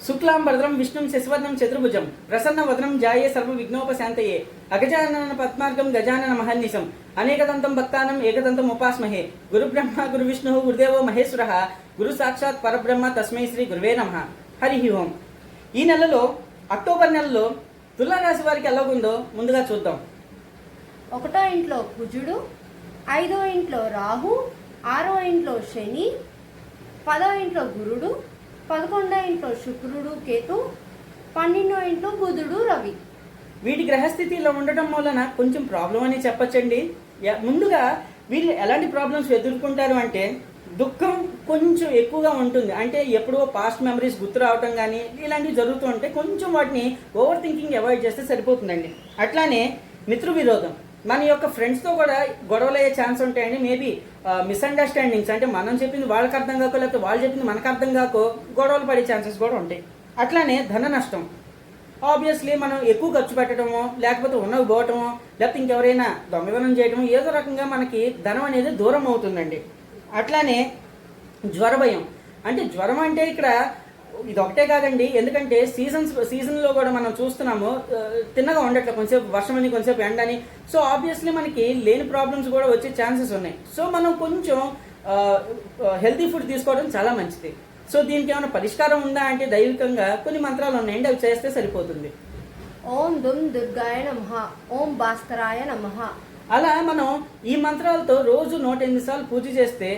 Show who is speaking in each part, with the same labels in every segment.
Speaker 1: శుక్లాంబరధరం విష్ణుం శశివర్ణం చతుర్భుజం ప్రసన్నవదనం జాయే సర్వవిఘ్నోపశాంతయే అగజానన పద్మార్గం గజానన మహర్నిశం అనేకదంతం భక్తానం ఏకదంతం ఉపాస్మహే గురుబ్రహ్మ గురువిష్ణు గురుదేవో మహేశ్వర గురు సాక్షాత్ పరబ్రహ్మ తస్మై శ్రీ గురువే నమః. హరి ఓం. ఈ నెలలో అక్టోబర్ నెలలో తులారాశి వారికి ఎలాగుందో ముందుగా చూద్దాం.
Speaker 2: 1వ ఇంట్లో కుజుడు, 5వ ఇంట్లో రాహు, 6వ ఇంట్లో శని, 10వ ఇంట్లో గురుడు, 11వ ఇంట్లో శుక్రుడు కేతు, 12వ ఇంట్లో బుధుడు రవి.
Speaker 1: వీటి గ్రహస్థితిలో ఉండటం వలన కొంచెం ప్రాబ్లం అని చెప్పచ్చండి. ముందుగా వీళ్ళు ఎలాంటి ప్రాబ్లమ్స్ ఎదుర్కొంటారు అంటే దుఃఖం కొంచెం ఎక్కువగా ఉంటుంది. అంటే ఎప్పుడో పాస్ట్ మెమరీస్ గుర్తు రావటం కానీ ఇలాంటివి జరుగుతూ ఉంటే కొంచెం వాటిని ఓవర్ థింకింగ్ అవాయిడ్ చేస్తే సరిపోతుందండి. అట్లానే మిత్రు విరోధం, మన యొక్క ఫ్రెండ్స్తో కూడా గొడవలు అయ్యే ఛాన్స్ ఉంటాయండి. మేబీ మిస్అండర్స్టాండింగ్స్, అంటే మనం చెప్పింది వాళ్ళకి అర్థం కాకో లేకపోతే వాళ్ళు చెప్పింది మనకు అర్థం కాకో గొడవలు పడే ఛాన్సెస్ కూడా ఉంటాయి. అట్లానే ధన నష్టం, ఆబ్వియస్లీ మనం ఎక్కువ ఖర్చు పెట్టడమో లేకపోతే ఉన్నవి పోవటమో లేకపోతే ఇంకెవరైనా దొంగతనం చేయడమో ఏదో రకంగా మనకి ధనం అనేది దూరం అవుతుందండి. అట్లానే జ్వర భయం, అంటే జ్వరం అంటే ఇక్కడ ఇది ఒకటే కాదండి. ఎందుకంటే సీజన్లో కూడా మనం చూస్తున్నాము తిన్నగా ఉండట్లేదు, కొంచెంసేపు వర్షం అని కొంచెంసేపు ఎండ అని. సో ఆబ్వియస్లీ మనకి లేని ప్రాబ్లమ్స్ కూడా వచ్చే ఛాన్సెస్ ఉన్నాయి. సో మనం కొంచెం హెల్తీ ఫుడ్ తీసుకోవడం చాలా మంచిది. సో దీనికి ఏమైనా పరిష్కారం ఉందా అంటే దైవికంగా కొన్ని మంత్రాలు ఉన్నాయండి, అవి చేస్తే సరిపోతుంది.
Speaker 2: ఓం దుమ్ దుర్గాయ నమః, ఓం భాస్కరాయ నమః.
Speaker 1: అలా మనం ఈ మంత్రాలతో రోజు 108 సార్లు పూజ చేస్తే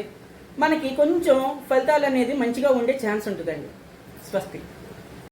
Speaker 1: మనకి కొంచెం ఫలితాలు అనేది మంచిగా ఉండే ఛాన్స్ ఉంటుందండి. స్వస్తి.